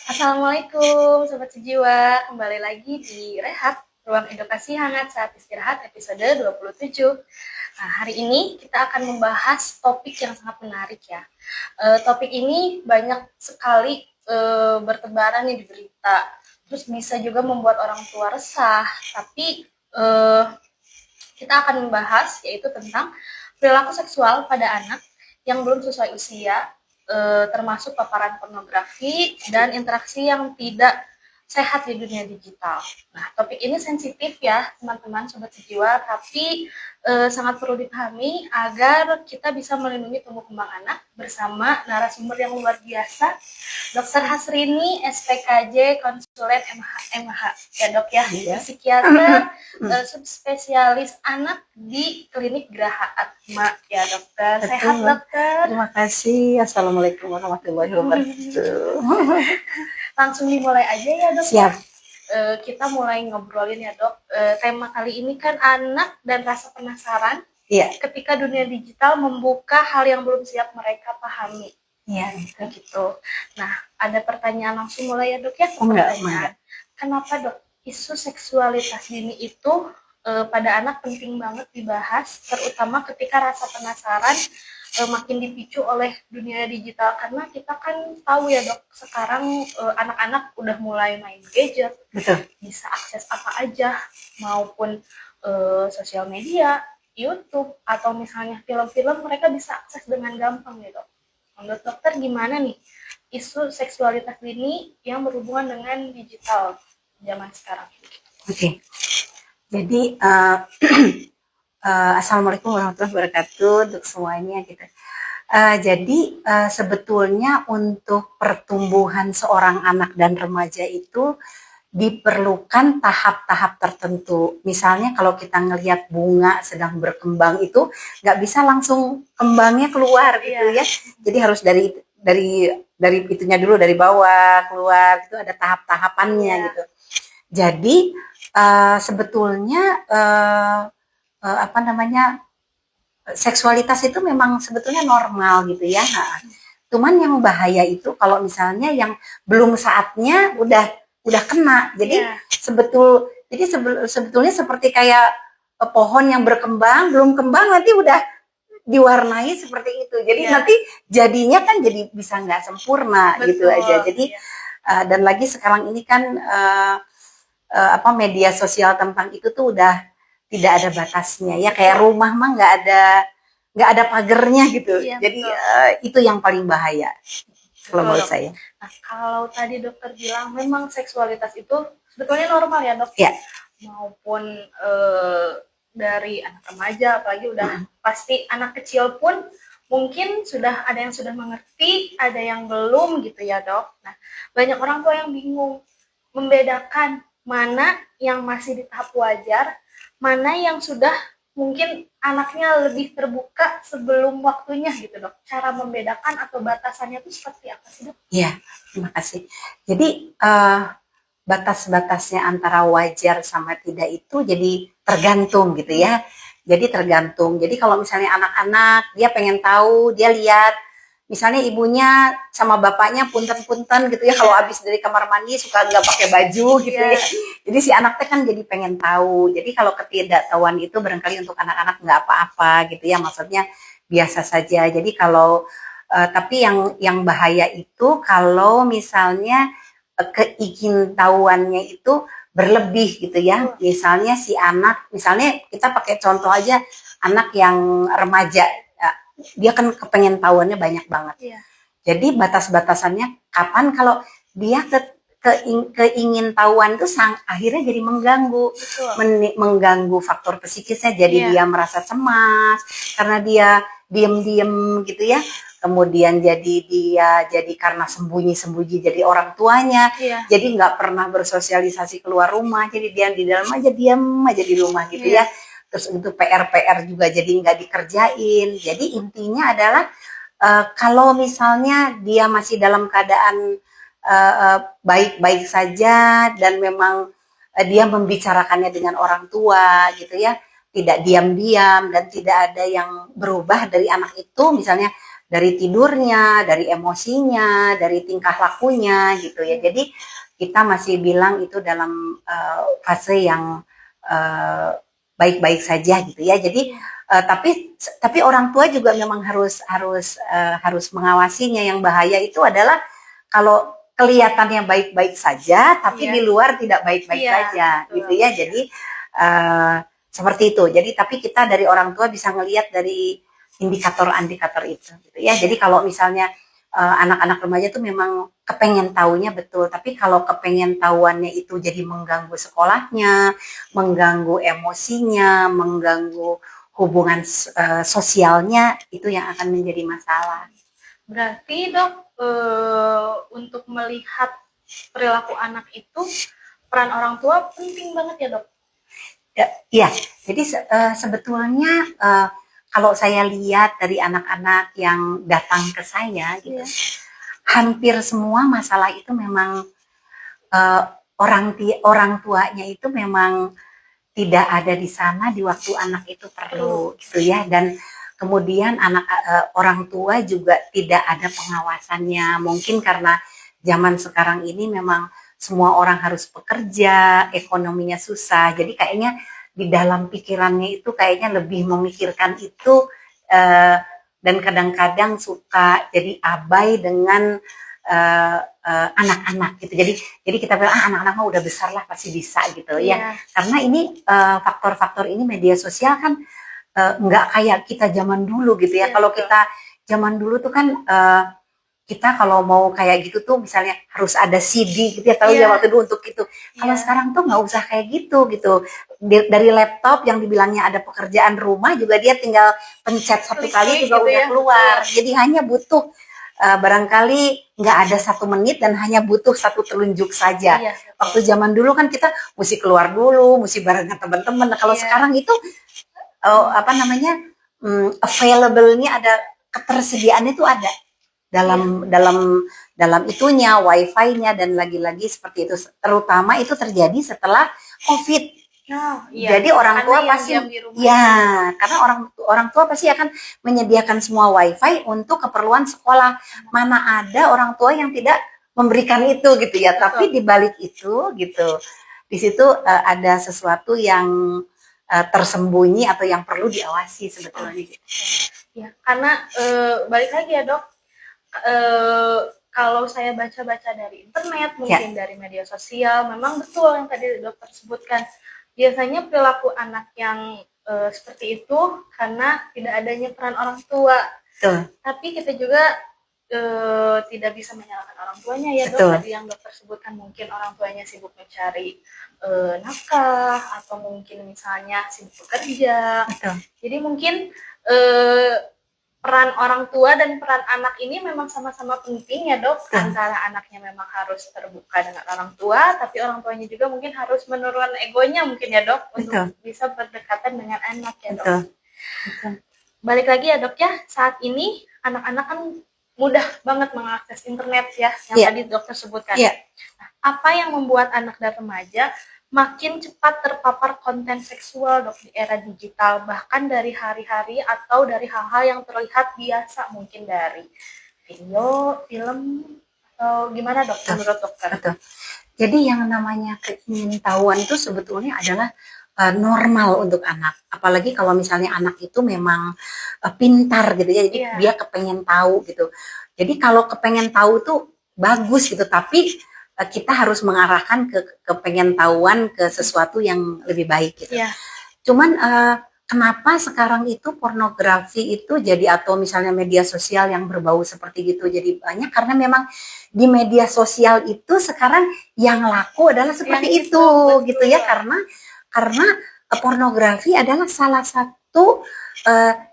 Assalamualaikum Sobat Sejiwa, kembali lagi di Rehat, Ruang Edukasi Hangat Saat Istirahat episode 27. Nah, hari ini kita akan membahas topik yang sangat menarik ya. Topik ini banyak sekali bertebaran di berita, terus bisa juga membuat orang tua resah, tapi kita akan membahas yaitu tentang perilaku seksual pada anak yang belum sesuai usia, termasuk paparan pornografi dan interaksi yang tidak sehat di dunia digital. Nah, topik ini sensitif ya, teman-teman sobat sejiwa, tapi sangat perlu dipahami agar kita bisa melindungi tumbuh kembang anak bersama narasumber yang luar biasa, Dr. Hasrini, SPKJ, konsulen MH, ya dok ya, psikiater, subspesialis anak di klinik Geraha Atma, ya dokter. Sehat dokter? Terima kasih. Assalamualaikum warahmatullahi wabarakatuh. Langsung dimulai aja ya dok. Siap. Kita mulai ngobrolin ya dok. Tema kali ini kan anak dan rasa penasaran. Iya. Ketika dunia digital membuka hal yang belum siap mereka pahami. Iya. Gitu. Nah, ada pertanyaan langsung mulai ya dok ya. Enggak. Kenapa dok isu seksualitas dini itu pada anak penting banget dibahas, terutama ketika rasa penasaran makin dipicu oleh dunia digital, karena kita kan tahu ya dok, sekarang anak-anak udah mulai main gadget. Betul. Bisa akses apa aja, maupun sosial media, YouTube, atau misalnya film-film mereka bisa akses dengan gampang gitu. Menurut dokter gimana nih isu seksualitas dini yang berhubungan dengan digital zaman sekarang? Oke. Jadi Assalamualaikum warahmatullahi wabarakatuh untuk semuanya gitu. Jadi sebetulnya untuk pertumbuhan seorang anak dan remaja itu diperlukan tahap-tahap tertentu. Misalnya kalau kita ngelihat bunga sedang berkembang itu nggak bisa langsung kembangnya keluar gitu ya. Jadi harus dari itunya dulu, dari bawah keluar, itu ada tahap-tahapannya gitu. Jadi sebetulnya seksualitas itu memang sebetulnya normal gitu ya. Nah, cuman yang bahaya itu kalau misalnya yang belum saatnya udah kena. Jadi sebetulnya seperti kayak pohon yang berkembang, belum kembang nanti udah diwarnai seperti itu. Jadi nanti jadinya kan jadi bisa nggak sempurna. Betul, gitu aja. Jadi dan lagi sekarang ini kan media sosial tentang itu tuh udah tidak ada batasnya ya, kayak rumah mah nggak ada pagernya gitu. Jadi itu yang paling bahaya kalau menurut saya. Nah, kalau tadi dokter bilang memang seksualitas itu sebetulnya normal ya dok, maupun dari anak remaja, apalagi udah pasti anak kecil pun mungkin sudah ada yang sudah mengerti, ada yang belum gitu ya dok. Nah, banyak orang tua yang bingung membedakan mana yang masih di tahap wajar, mana yang sudah mungkin anaknya lebih terbuka sebelum waktunya gitu dok. Cara membedakan atau batasannya itu seperti apa sih dok? Iya, terima kasih. Jadi batas-batasnya antara wajar sama tidak itu jadi tergantung gitu ya. Jadi tergantung. Jadi kalau misalnya anak-anak dia pengen tahu, dia lihat misalnya ibunya sama bapaknya punten-punten gitu ya, kalau habis dari kamar mandi suka nggak pakai baju gitu ya. Jadi si anaknya kan jadi pengen tahu. Jadi kalau ketidaktahuan itu barangkali untuk anak-anak nggak apa-apa gitu ya, maksudnya biasa saja. Jadi kalau tapi yang bahaya itu kalau misalnya keingintahuannya itu berlebih gitu ya. Misalnya si anak, misalnya kita pakai contoh aja anak yang remaja, dia kan kepengen tahuannya banyak banget. Jadi batas-batasannya kapan kalau dia keingin tahuan itu akhirnya jadi mengganggu faktor psikisnya, jadi dia merasa cemas karena dia diem-diem gitu ya. Kemudian jadi karena sembunyi-sembunyi jadi orang tuanya, jadi nggak pernah bersosialisasi keluar rumah, jadi dia di dalam aja diam aja di rumah gitu ya. Terus untuk PR juga jadi nggak dikerjain. Jadi intinya adalah kalau misalnya dia masih dalam keadaan baik-baik saja dan memang dia membicarakannya dengan orang tua gitu ya, tidak diam-diam dan tidak ada yang berubah dari anak itu, misalnya dari tidurnya, dari emosinya, dari tingkah lakunya gitu ya. Jadi kita masih bilang itu dalam fase yang baik-baik saja gitu ya. Jadi tapi orang tua juga memang harus mengawasinya. Yang bahaya itu adalah kalau kelihatannya baik-baik saja, tapi di luar tidak baik-baik saja, gitu ya. Jadi seperti itu. Jadi tapi kita dari orang tua bisa ngelihat dari indikator-indikator itu, gitu ya. Jadi kalau misalnya anak-anak remaja tuh memang kepengen taunya betul, tapi kalau kepengen tahuannya itu jadi mengganggu sekolahnya, mengganggu emosinya, mengganggu hubungan sosialnya, itu yang akan menjadi masalah. Berarti dok, untuk melihat perilaku anak itu peran orang tua penting banget ya dok? Ya, jadi sebetulnya kalau saya lihat dari anak-anak yang datang ke saya gitu, hampir semua masalah itu memang orang tuanya itu memang tidak ada di sana di waktu anak itu perlu gitu ya. Dan kemudian orang tua juga tidak ada pengawasannya, mungkin karena zaman sekarang ini memang semua orang harus bekerja, ekonominya susah, jadi kayaknya di dalam pikirannya itu kayaknya lebih memikirkan itu, dan kadang-kadang suka jadi abai dengan anak-anak gitu. Jadi kita bilang anak-anak mah udah besar lah pasti bisa gitu ya. Karena ini faktor-faktor ini media sosial kan nggak kayak kita zaman dulu gitu ya. Kalau kita zaman dulu tuh kan kita kalau mau kayak gitu tuh misalnya harus ada CD gitu ya, tahu ya waktu dulu untuk itu. Kalau sekarang tuh nggak usah kayak gitu. Dari laptop yang dibilangnya ada pekerjaan rumah juga dia tinggal pencet satu kali juga udah keluar. Jadi hanya butuh barangkali nggak ada 1 menit dan hanya butuh 1 telunjuk saja. Waktu zaman dulu kan kita mesti keluar dulu, mesti bareng teman-teman. Nah, kalau sekarang itu available-nya ada, ketersediaannya itu ada dalam itunya, wifi-nya, dan lagi-lagi seperti itu. Terutama itu terjadi setelah COVID. Jadi orang tua pasti karena orang tua pasti akan menyediakan semua wifi untuk keperluan sekolah. Mana ada orang tua yang tidak memberikan itu gitu ya. Tapi di balik itu gitu, di situ ada sesuatu yang tersembunyi atau yang perlu diawasi sebetulnya. Ya, karena balik lagi ya dok, kalau saya baca-baca dari internet, mungkin dari media sosial, memang betul yang tadi dokter sebutkan. Biasanya perilaku anak yang seperti itu karena tidak adanya peran orang tua. Tapi kita juga tidak bisa menyalahkan orang tuanya ya dok. Tadi yang dokter sebutkan mungkin orang tuanya sibuk mencari nafkah atau mungkin misalnya sibuk bekerja. Jadi mungkin peran orang tua dan peran anak ini memang sama-sama penting ya dok. Antara anaknya memang harus terbuka dengan orang tua, tapi orang tuanya juga mungkin harus menurunkan egonya mungkin ya dok, untuk bisa berdekatan dengan anak ya dok. Balik lagi ya dok ya, saat ini anak-anak kan mudah banget mengakses internet ya, yang tadi dokter sebutkan. Nah, apa yang membuat anak dan remaja makin cepat terpapar konten seksual dok di era digital, bahkan dari hari-hari atau dari hal-hal yang terlihat biasa, mungkin dari video, film, atau gimana dok menurut dokter? Jadi yang namanya keingintahuan itu sebetulnya adalah normal untuk anak, apalagi kalau misalnya anak itu memang pintar gitu ya, jadi dia kepengen tahu gitu. Jadi kalau kepengen tahu tuh bagus gitu, tapi kita harus mengarahkan ke kepengen tahuan ke sesuatu yang lebih baik gitu. Cuman kenapa sekarang itu pornografi itu jadi, atau misalnya media sosial yang berbau seperti gitu jadi banyak, karena memang di media sosial itu sekarang yang laku adalah seperti itu gitu ya, karena pornografi adalah salah satu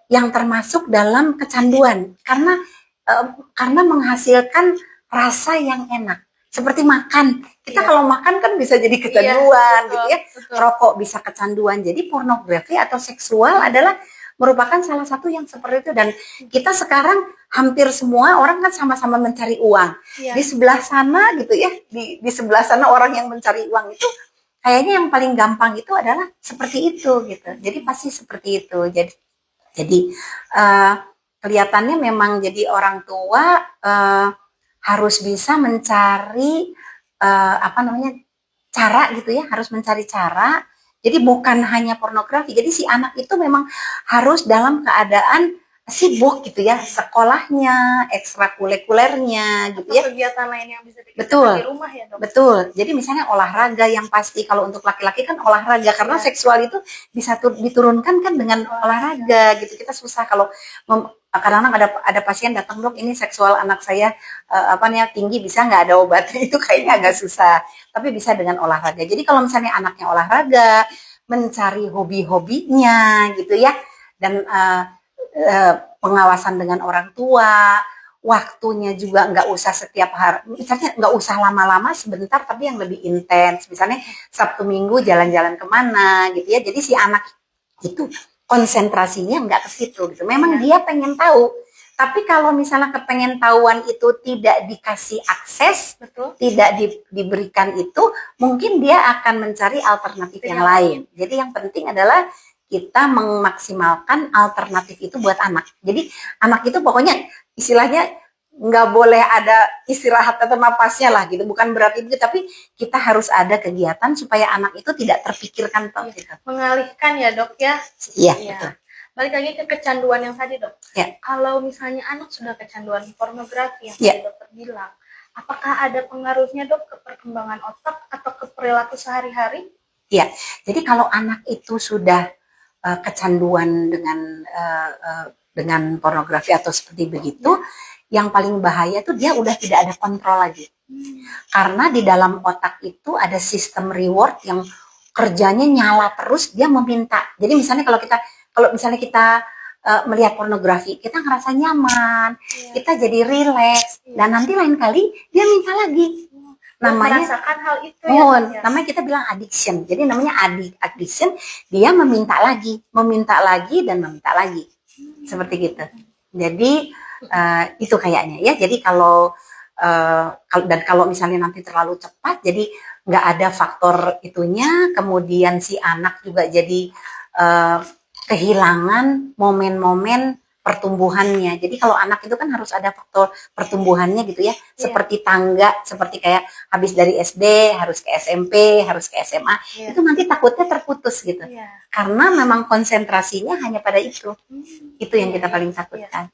yang termasuk dalam kecanduan, karena menghasilkan rasa yang enak. Seperti makan, kita kalau makan kan bisa jadi kecanduan gitu ya, rokok bisa kecanduan. Jadi pornografi atau seksual adalah merupakan salah satu yang seperti itu. Dan kita sekarang hampir semua orang kan sama-sama mencari uang. Di sebelah sana gitu ya, di sebelah sana orang yang mencari uang itu kayaknya yang paling gampang itu adalah seperti itu gitu. Jadi pasti seperti itu. Jadi kelihatannya memang jadi orang tua harus bisa mencari cara gitu ya, harus mencari cara. Jadi bukan hanya pornografi. Jadi si anak itu memang harus dalam keadaan sibuk gitu ya, sekolahnya, ekstrakurikulernya gitu ya. Kegiatan lain yang bisa dikerjakan di rumah ya, Dok. Betul. Jadi misalnya olahraga yang pasti, kalau untuk laki-laki kan olahraga, karena seksual itu bisa diturunkan kan dengan olahraga gitu. Kita susah kalau kadang-kadang ada pasien datang, Dok, ini seksual anak saya tinggi, bisa nggak ada obatnya? Itu kayaknya agak susah. Tapi bisa dengan olahraga. Jadi kalau misalnya anaknya olahraga, mencari hobi-hobinya gitu ya, dan pengawasan dengan orang tua, waktunya juga nggak usah setiap hari, misalnya nggak usah lama-lama, sebentar tapi yang lebih intens, misalnya Sabtu Minggu jalan-jalan kemana gitu ya. Jadi si anak itu konsentrasinya nggak ke situ gitu, memang dia pengen tahu, tapi kalau misalnya kepengen tahuan itu tidak dikasih akses, tidak diberikan itu, mungkin dia akan mencari alternatif yang lain. Jadi yang penting adalah kita memaksimalkan alternatif itu buat anak. Jadi anak itu pokoknya istilahnya nggak boleh ada istirahat atau napasnya lah gitu. Bukan berarti itu, tapi kita harus ada kegiatan supaya anak itu tidak terpikirkan toh, gitu. Mengalihkan ya, Dok ya. Iya, betul. Balik lagi ke kecanduan yang tadi, Dok. Ya. Kalau misalnya anak sudah kecanduan pornografi yang dokter bilang, apakah ada pengaruhnya, Dok, ke perkembangan otak atau ke perilaku sehari-hari? Iya. Jadi kalau anak itu sudah kecanduan dengan pornografi atau seperti begitu, yang paling bahaya tuh dia udah tidak ada kontrol lagi. Karena di dalam otak itu ada sistem reward yang kerjanya nyala terus, dia meminta. Jadi misalnya kalau misalnya kita melihat pornografi, kita ngerasa nyaman, kita jadi rileks, dan nanti lain kali dia minta lagi. Namanya merasakan hal itu namanya kita bilang addiction. Jadi namanya addiction, dia meminta lagi dan meminta lagi. Seperti gitu. Jadi itu kayaknya ya. Jadi kalau misalnya nanti terlalu cepat, jadi nggak ada faktor itunya, kemudian si anak juga jadi kehilangan momen-momen pertumbuhannya. Jadi kalau anak itu kan harus ada faktor pertumbuhannya gitu ya, seperti tangga, seperti kayak habis dari SD harus ke SMP, harus ke SMA, itu nanti takutnya terputus gitu. Karena memang konsentrasinya hanya pada itu. Itu yang kita paling takutkan.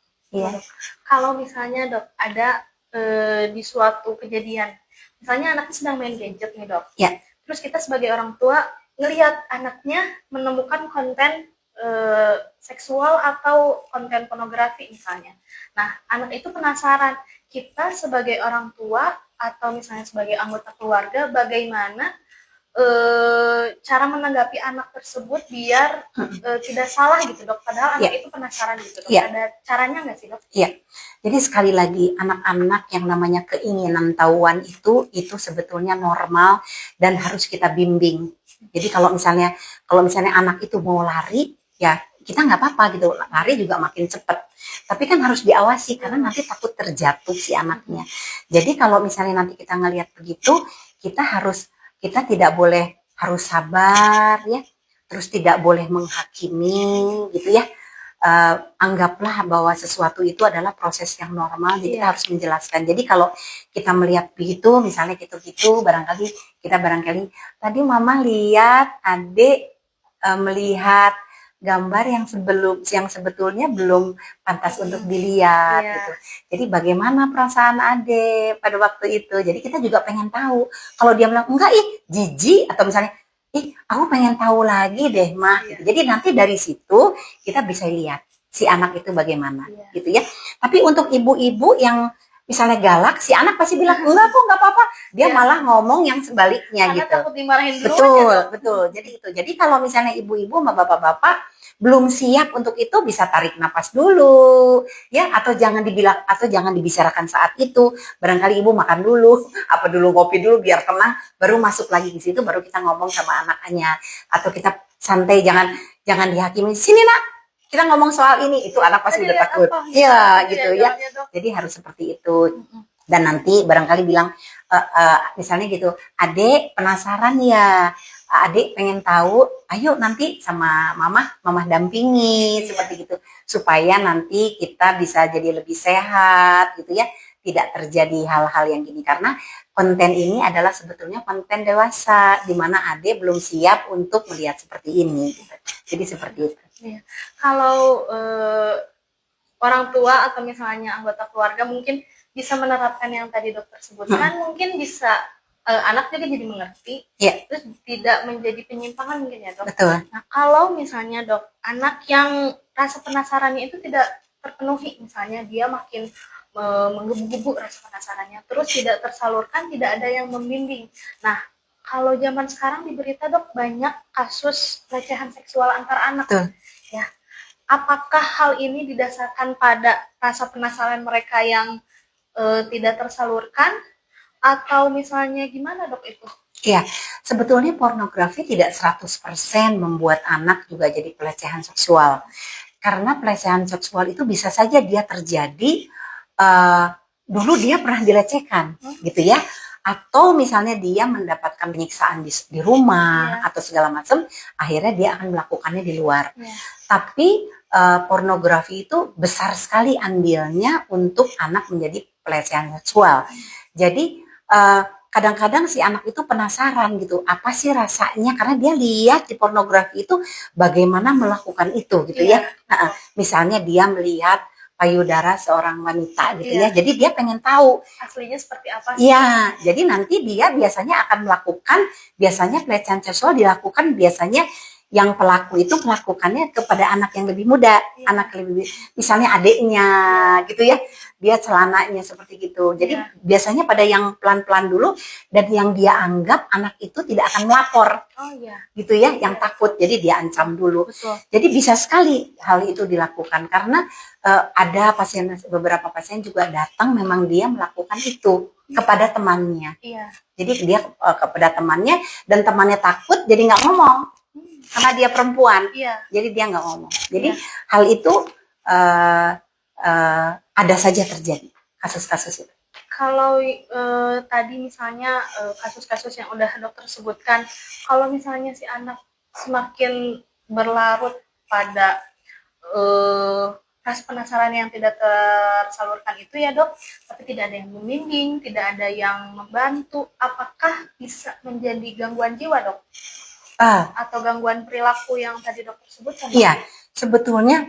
Kalau misalnya, Dok, ada di suatu kejadian, misalnya anaknya sedang main gadget nih, Dok. Terus kita sebagai orang tua ngelihat anaknya menemukan konten seksual atau konten pornografi misalnya. Nah, anak itu penasaran. Kita sebagai orang tua atau misalnya sebagai anggota keluarga, bagaimana cara menanggapi anak tersebut biar tidak salah gitu, Dok. Padahal anak itu penasaran gitu, Dok. Ada caranya nggak sih, Dok? Iya. Jadi sekali lagi, anak-anak yang namanya keinginan tahuan itu sebetulnya normal dan harus kita bimbing. Jadi kalau misalnya anak itu mau lari, ya kita nggak apa-apa gitu, lari juga makin cepat. Tapi kan harus diawasi karena nanti takut terjatuh si anaknya. Jadi kalau misalnya nanti kita ngelihat begitu, kita tidak boleh, harus sabar ya, terus tidak boleh menghakimi gitu ya. Anggaplah bahwa sesuatu itu adalah proses yang normal, jadi kita harus menjelaskan. Jadi kalau kita melihat begitu, misalnya gitu-gitu, barangkali tadi mama lihat adik melihat gambar yang sebetulnya belum pantas untuk dilihat gitu. Jadi bagaimana perasaan adik pada waktu itu? Jadi kita juga pengen tahu. Kalau dia bilang enggak, jijik, atau misalnya aku pengen tahu lagi deh, mah. Gitu. Jadi nanti dari situ kita bisa lihat si anak itu bagaimana, gitu ya. Tapi untuk ibu-ibu yang misalnya galak, si anak pasti bilang enggak kok, enggak apa-apa. Dia malah ngomong yang sebaliknya. Karena gitu. Takut dimarahin duluan. Betul. Jadi kalau misalnya ibu-ibu sama bapak-bapak belum siap untuk itu, bisa tarik napas dulu, ya, atau jangan dibicarakan saat itu. Barangkali ibu makan dulu, ngopi dulu biar tenang, baru masuk lagi di situ, baru kita ngomong sama anaknya, atau kita santai, jangan dihakimi. Sini nak, kita ngomong soal ini, itu anak pasti udah takut. Gitu ya. Jadi harus seperti itu. Dan nanti barangkali bilang, misalnya gitu, adek penasaran ya, adik pengen tahu, ayo nanti sama mama dampingi seperti gitu, supaya nanti kita bisa jadi lebih sehat gitu ya, tidak terjadi hal-hal yang gini, karena konten ini adalah sebetulnya konten dewasa di mana adik belum siap untuk melihat seperti ini gitu. Jadi seperti itu. Iya. Kalau orang tua atau misalnya anggota keluarga mungkin bisa menerapkan yang tadi dokter sebutkan, mungkin bisa anak juga jadi mengerti, terus tidak menjadi penyimpangan mungkin ya dok. Betul. Nah kalau misalnya dok, anak yang rasa penasarannya itu tidak terpenuhi, misalnya dia makin menggebu-gebu rasa penasarannya, terus tidak tersalurkan, tidak ada yang membimbing. Nah kalau zaman sekarang di berita dok banyak kasus pelecehan seksual antar anak. Betul. Ya, apakah hal ini didasarkan pada rasa penasaran mereka yang tidak tersalurkan, atau misalnya gimana dok itu? Iya, sebetulnya pornografi tidak 100% membuat anak juga jadi pelecehan seksual. Karena pelecehan seksual itu bisa saja dia terjadi dulu dia pernah dilecehkan gitu ya, atau misalnya dia mendapatkan penyiksaan di rumah atau segala macam, akhirnya dia akan melakukannya di luar. Tapi pornografi itu besar sekali andilnya untuk anak menjadi pelecehan seksual. Jadi kadang-kadang si anak itu penasaran gitu, apa sih rasanya, karena dia lihat di pornografi itu bagaimana melakukan itu gitu ya. Misalnya dia melihat payudara seorang wanita gitu ya, jadi dia pengen tahu aslinya seperti apa sih. Iya, jadi nanti dia biasanya akan melakukan, biasanya pelecehan seksual dilakukan biasanya yang pelaku itu melakukannya kepada anak yang lebih muda, anak lebih, misalnya adiknya gitu ya, dia celananya seperti gitu. Jadi biasanya pada yang pelan-pelan dulu, dan yang dia anggap anak itu tidak akan melapor, gitu ya, yang takut, jadi dia ancam dulu. Jadi bisa sekali hal itu dilakukan, karena ada pasien, beberapa pasien juga datang memang dia melakukan itu kepada temannya. Jadi dia kepada temannya, dan temannya takut, jadi nggak ngomong. Karena dia perempuan, jadi dia nggak ngomong. Jadi hal itu ada saja terjadi, kasus-kasus itu. Kalau tadi misalnya kasus-kasus yang udah dokter sebutkan, kalau misalnya si anak semakin berlarut pada rasa penasaran yang tidak tersalurkan itu ya dok, tapi tidak ada yang membimbing, tidak ada yang membantu, apakah bisa menjadi gangguan jiwa dok? Atau gangguan perilaku yang tadi dokter sebutkan? Iya, sebetulnya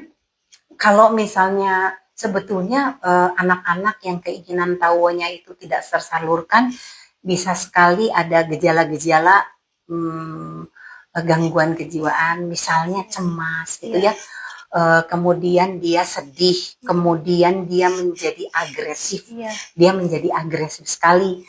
kalau misalnya sebetulnya anak-anak yang keinginan tahunya itu tidak tersalurkan, bisa sekali ada gejala-gejala gangguan kejiwaan, misalnya cemas gitu ya. Kemudian dia sedih, kemudian dia menjadi agresif, dia menjadi agresif sekali.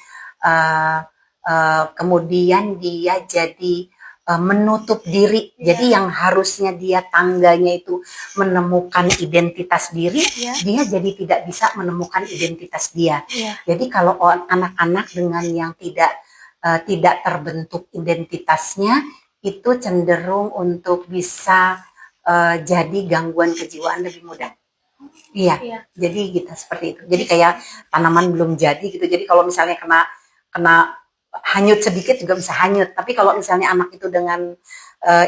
Kemudian dia jadi menutup diri, jadi yang harusnya dia tangganya itu menemukan identitas diri, dia jadi tidak bisa menemukan identitas dia. Jadi kalau anak-anak dengan yang tidak terbentuk identitasnya, itu cenderung untuk bisa jadi gangguan kejiwaan lebih mudah. Iya. Jadi gitu, seperti itu. Jadi kayak tanaman belum jadi gitu. Jadi kalau misalnya kena hanyut sedikit juga bisa hanyut. Tapi kalau misalnya anak itu dengan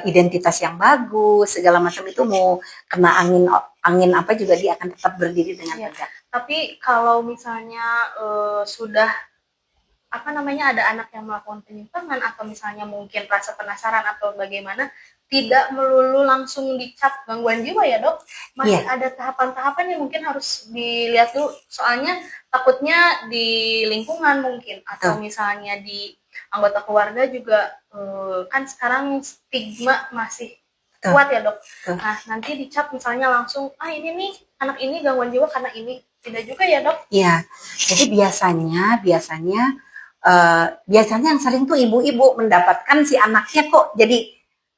identitas yang bagus, segala macam, itu mau kena angin apa juga dia akan tetap berdiri dengan tegak. Tapi kalau misalnya sudah ada anak yang melakukan penyimpangan, atau misalnya mungkin rasa penasaran atau bagaimana, tidak melulu langsung dicap gangguan jiwa ya dok, masih ada tahapan-tahapan yang mungkin harus dilihat dulu, soalnya takutnya di lingkungan mungkin, atau misalnya di anggota keluarga juga, kan sekarang stigma masih kuat ya dok. Nah nanti dicap misalnya langsung, ini nih anak ini gangguan jiwa karena ini, tidak juga ya dok? Iya, jadi biasanya yang sering tuh ibu-ibu mendapatkan si anaknya kok jadi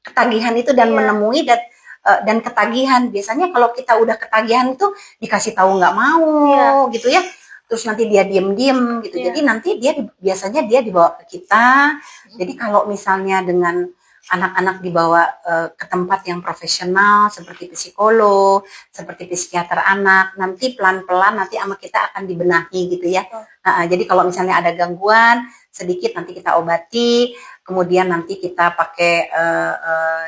ketagihan itu dan menemui dan ketagihan. Biasanya kalau kita udah ketagihan itu dikasih tahu nggak mau gitu ya, terus nanti dia diem-diem gitu. Jadi nanti biasanya dia dibawa ke kita. Jadi kalau misalnya dengan anak-anak dibawa ke tempat yang profesional seperti psikolog, seperti psikiater anak, nanti pelan-pelan nanti sama kita akan dibenahi gitu ya. Jadi kalau misalnya ada gangguan, sedikit nanti kita obati, kemudian nanti kita pakai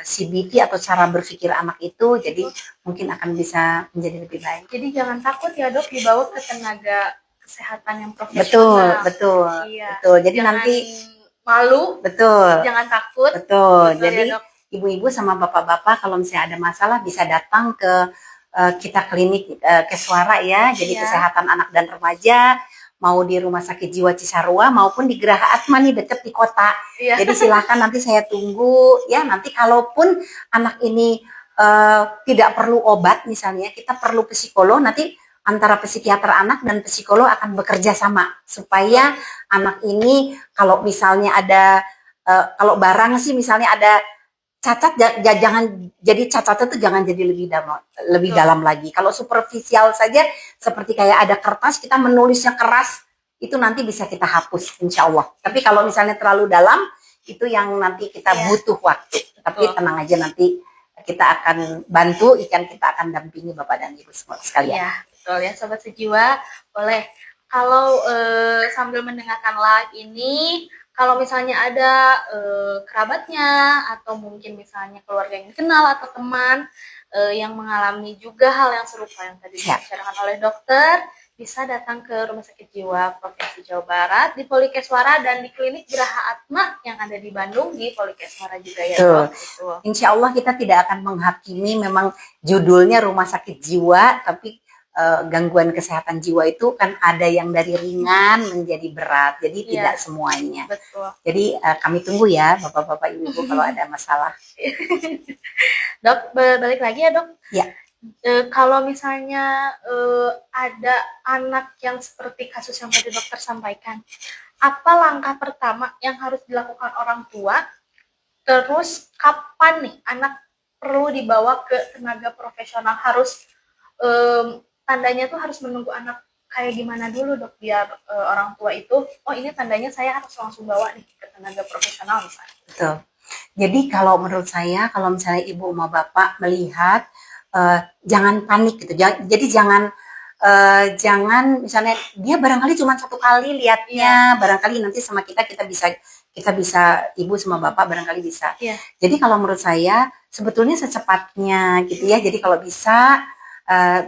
CBT atau cara berpikir anak itu, jadi mungkin akan bisa menjadi lebih baik. Jadi jangan takut ya dok dibawa ke tenaga kesehatan yang Betul, profesional. betul, Iya. betul. Jadi jangan nanti malu, betul, jangan takut. betul. Betul Jadi ya, dok? ibu-ibu sama bapak-bapak kalau misalnya ada masalah bisa datang ke kita klinik Keswara ya. Jadi kesehatan anak dan remaja, mau di Rumah Sakit Jiwa Cisarua maupun di Geraha Atma nih deket di kota. Jadi silahkan nanti saya tunggu ya. Nanti kalaupun anak ini tidak perlu obat misalnya, kita perlu psikolog, nanti antara psikiater anak dan psikolog akan bekerja sama supaya anak ini kalau misalnya ada kalau barang sih misalnya ada cacat, jangan jadi cacatnya tuh jangan jadi lebih dalam lagi. Kalau superficial saja seperti kayak ada kertas kita menulisnya keras, itu nanti bisa kita hapus insya Allah. Tapi kalau misalnya terlalu dalam itu yang nanti kita butuh waktu. Tapi tenang aja, nanti kita akan bantu, kita akan dampingi Bapak dan Ibu semua sekalian. Iya, betul ya Sobat Sejiwa. Boleh kalau sambil mendengarkan live ini, kalau misalnya ada kerabatnya atau mungkin misalnya keluarga yang dikenal atau teman yang mengalami juga hal yang serupa yang tadi dibicarakan oleh dokter, bisa datang ke Rumah Sakit Jiwa Provinsi Jawa Barat di Polikeswara dan di Klinik Geraha Atma yang ada di Bandung di Polikeswara juga ya dok. Insya Allah kita tidak akan menghakimi, memang judulnya Rumah Sakit Jiwa, tapi gangguan kesehatan jiwa itu kan ada yang dari ringan menjadi berat, jadi tidak semuanya. Betul. Jadi kami tunggu ya bapak-bapak ibu kalau ada masalah. Dok, balik lagi ya dok. Ya. Kalau misalnya ada anak yang seperti kasus yang tadi dokter sampaikan, apa langkah pertama yang harus dilakukan orang tua? Terus kapan nih anak perlu dibawa ke tenaga profesional? Harus tandanya tuh harus menunggu anak kayak gimana dulu dok, biar orang tua itu, oh ini tandanya saya harus langsung bawa nih ke tenaga profesional misalnya. Betul. Jadi kalau menurut saya, kalau misalnya ibu sama bapak melihat, jangan panik gitu. Jadi jangan misalnya dia barangkali cuma satu kali lihatnya, barangkali nanti sama kita bisa ibu sama bapak barangkali bisa. Jadi kalau menurut saya sebetulnya secepatnya gitu ya. Jadi kalau bisa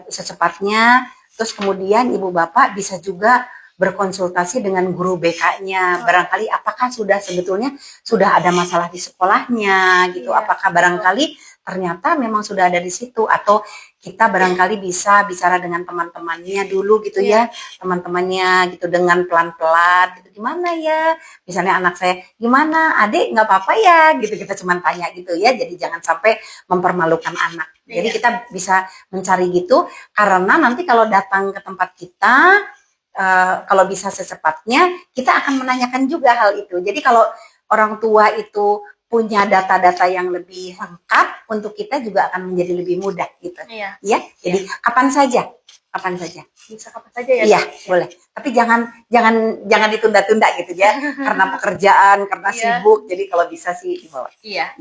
secepatnya, terus kemudian ibu bapak bisa juga berkonsultasi dengan guru BK-nya, barangkali apakah sebetulnya sudah ada masalah di sekolahnya gitu, apakah barangkali ternyata memang sudah ada di situ, atau kita barangkali bisa bicara dengan teman-temannya dulu gitu ya, teman-temannya gitu dengan pelan-pelan gitu, gimana ya, misalnya anak saya gimana, adik nggak apa-apa ya gitu, kita cuma tanya gitu ya, jadi jangan sampai mempermalukan anak. Jadi kita bisa mencari gitu, karena nanti kalau datang ke tempat kita, kalau bisa secepatnya, kita akan menanyakan juga hal itu. Jadi kalau orang tua itu punya data-data yang lebih lengkap, untuk kita juga akan menjadi lebih mudah gitu. Ya, jadi kapan saja. Bisa kapan saja ya? Iya, boleh. Tapi jangan ditunda-tunda gitu ya, karena pekerjaan, karena sibuk. Jadi kalau bisa sih dibawa. Iya.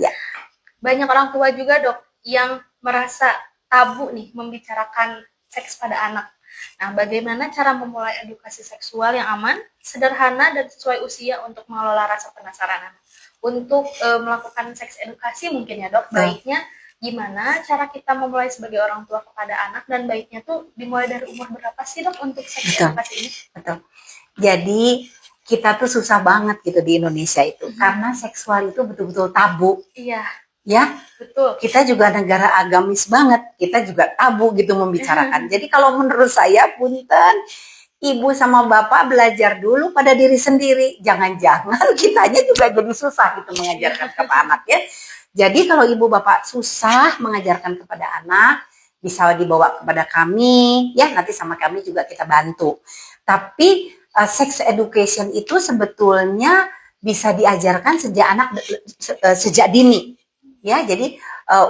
Banyak orang tua juga dok yang merasa tabu nih membicarakan seks pada anak. Nah, bagaimana cara memulai edukasi seksual yang aman, sederhana, dan sesuai usia untuk mengelola rasa penasaran anak? Untuk melakukan seks edukasi mungkin ya dok, baiknya gimana cara kita memulai sebagai orang tua kepada anak, dan baiknya tuh dimulai dari umur berapa sih dok untuk seks edukasi ini? Betul. Jadi kita tuh susah banget gitu di Indonesia itu, karena seksual itu betul-betul tabu. Iya. Ya, betul. Kita juga negara agamis banget, kita juga tabu gitu membicarakan. Jadi kalau menurut saya, punten, ibu sama bapak belajar dulu pada diri sendiri. Jangan-jangan kitanya juga jadi susah gitu mengajarkan kepada anak ya. Jadi kalau ibu bapak susah mengajarkan kepada anak, bisa dibawa kepada kami, ya nanti sama kami juga kita bantu. Tapi sex education itu sebetulnya bisa diajarkan sejak dini. Ya, jadi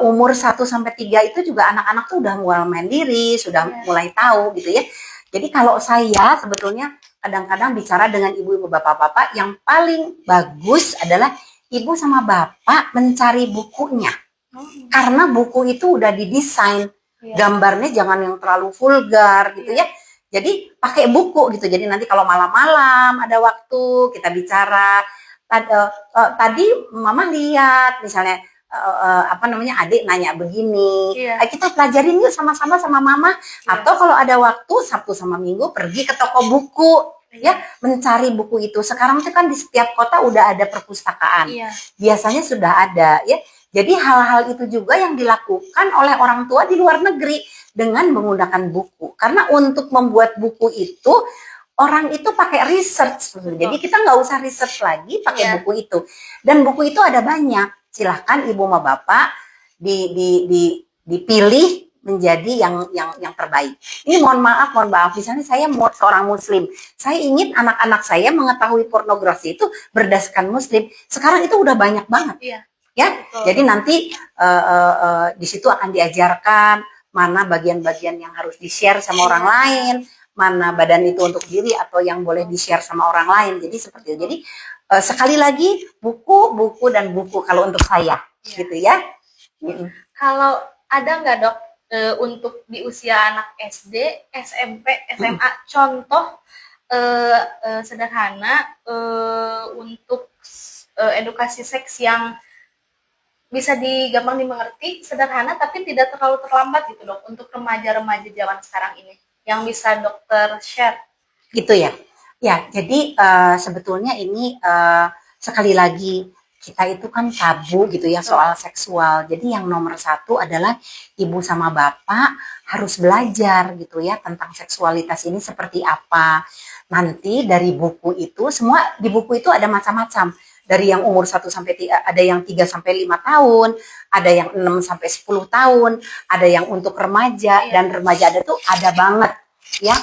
umur 1-3 itu juga anak-anak tuh udah mulai mandiri, sudah mulai tahu gitu ya. Jadi kalau saya sebetulnya kadang-kadang bicara dengan ibu-ibu bapak-bapak, yang paling bagus adalah ibu sama bapak mencari bukunya. Karena buku itu udah didesain, gambarnya jangan yang terlalu vulgar gitu ya. Jadi pakai buku gitu. Jadi nanti kalau malam-malam ada waktu kita bicara. Tadi mama lihat misalnya apa namanya adik nanya begini, kita pelajarin yuk sama-sama sama mama. Atau kalau ada waktu Sabtu sama Minggu pergi ke toko buku. Ya, mencari buku itu. Sekarang itu kan di setiap kota udah ada perpustakaan. Biasanya sudah ada ya. Jadi hal-hal itu juga yang dilakukan oleh orang tua di luar negeri dengan menggunakan buku. Karena untuk membuat buku itu orang itu pakai research. Jadi kita nggak usah research lagi pakai buku itu. Dan buku itu ada banyak. Silahkan ibu sama bapak dipilih menjadi yang terbaik. Ini mohon maaf. Misalnya saya seorang muslim, saya ingin anak-anak saya mengetahui pornografi itu berdasarkan muslim. Sekarang itu udah banyak banget. Ya, jadi nanti di situ akan diajarkan mana bagian-bagian yang harus di-share sama orang lain, mana badan itu untuk diri atau yang boleh di-share sama orang lain. Jadi seperti itu. Jadi sekali lagi buku dan buku kalau untuk saya, gitu ya. Kalau ada nggak dok untuk di usia anak SD, SMP, SMA contoh sederhana untuk edukasi seks yang bisa gampang dimengerti, sederhana tapi tidak terlalu terlambat gitu dok untuk remaja-remaja zaman sekarang ini yang bisa dokter share gitu ya. Ya, jadi sebetulnya ini sekali lagi kita itu kan tabu gitu ya soal seksual. Jadi yang nomor satu adalah ibu sama bapak harus belajar gitu ya tentang seksualitas ini seperti apa. Nanti dari buku itu semua di buku itu ada macam-macam. Dari yang umur 1 sampai 3, ada yang 3 sampai 5 tahun, ada yang 6 sampai 10 tahun, ada yang untuk remaja dan remaja ada banget ya.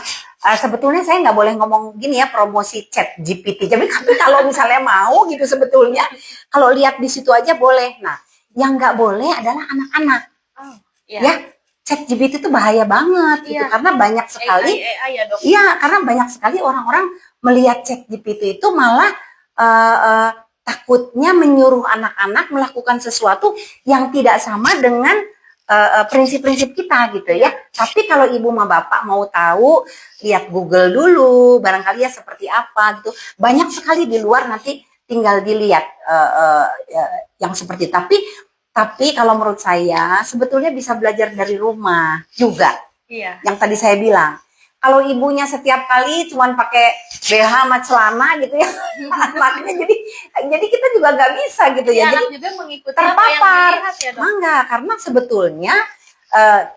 Sebetulnya saya nggak boleh ngomong gini ya promosi chat GPT. Tapi kalau misalnya mau gitu sebetulnya kalau lihat di situ aja boleh. Nah, yang nggak boleh adalah anak-anak. Ya, chat GPT itu bahaya banget gitu karena banyak sekali. Iya, karena banyak sekali orang-orang melihat chat GPT itu malah takutnya menyuruh anak-anak melakukan sesuatu yang tidak sama dengan prinsip-prinsip kita gitu ya. Tapi kalau ibu sama bapak mau tahu, lihat Google dulu, barangkali ya seperti apa gitu. Banyak sekali di luar, nanti tinggal dilihat yang seperti. Tapi kalau menurut saya sebetulnya bisa belajar dari rumah juga. Yang tadi saya bilang. Kalau ibunya setiap kali cuman pakai BH sama celana gitu ya, makanya jadi kita juga nggak bisa gitu ya. Jadi juga mengikuti terpapar, enggak, karena sebetulnya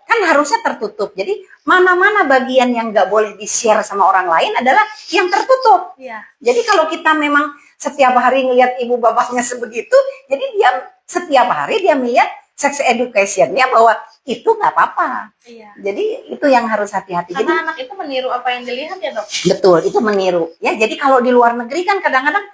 kan harusnya tertutup. Jadi mana-mana bagian yang nggak boleh di-share sama orang lain adalah yang tertutup. Jadi kalau kita memang setiap hari ngelihat ibu bapaknya sebegitu, jadi dia setiap hari dia melihat sex education-nya bahwa itu nggak apa-apa. Jadi itu yang harus hati-hati. Karena jadi, anak itu meniru apa yang dilihat ya dok? Betul, itu meniru. Ya, jadi kalau di luar negeri kan kadang-kadang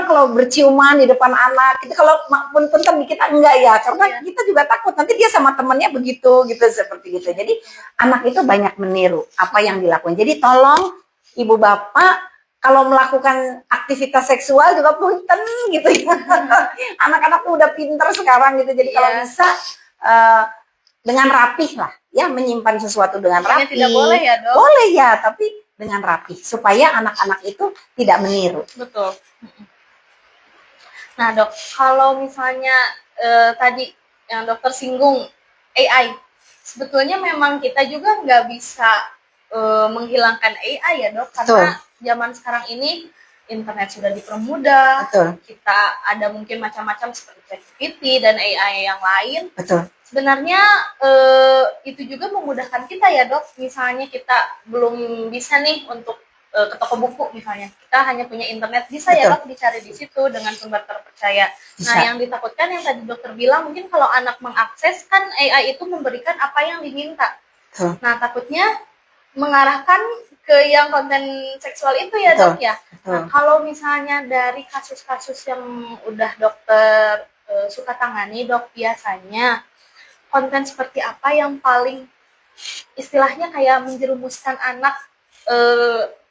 kalau berciuman di depan anak, itu kalau punten kita enggak ya, karena kita juga takut nanti dia sama temannya begitu gitu seperti gitu. Jadi anak itu banyak meniru apa yang dilakukan. Jadi tolong ibu bapak kalau melakukan aktivitas seksual juga punten gitu ya. Anak-anak tuh udah pinter sekarang gitu. Jadi kalau bisa dengan rapih lah ya, menyimpan sesuatu dengan rapih. Tidak boleh ya dok? Boleh ya, tapi dengan rapih supaya anak-anak itu tidak meniru. Betul. Nah dok, kalau misalnya tadi yang dokter singgung AI, sebetulnya memang kita juga nggak bisa menghilangkan AI ya dok, karena zaman sekarang ini internet sudah dipermudah. Kita ada mungkin macam-macam seperti ChatGPT dan AI yang lain. Sebenarnya itu juga memudahkan kita ya dok. Misalnya kita belum bisa nih untuk ke toko buku misalnya, kita hanya punya internet, bisa ya dok dicari di situ dengan sumber terpercaya. Nah yang ditakutkan yang tadi dokter bilang, mungkin kalau anak mengakses kan AI itu memberikan apa yang diminta. Nah takutnya mengarahkan ke yang konten seksual itu ya dok ya. Nah kalau misalnya dari kasus-kasus yang udah dokter suka tangani dok, biasanya konten seperti apa yang paling istilahnya kayak menjerumuskan anak,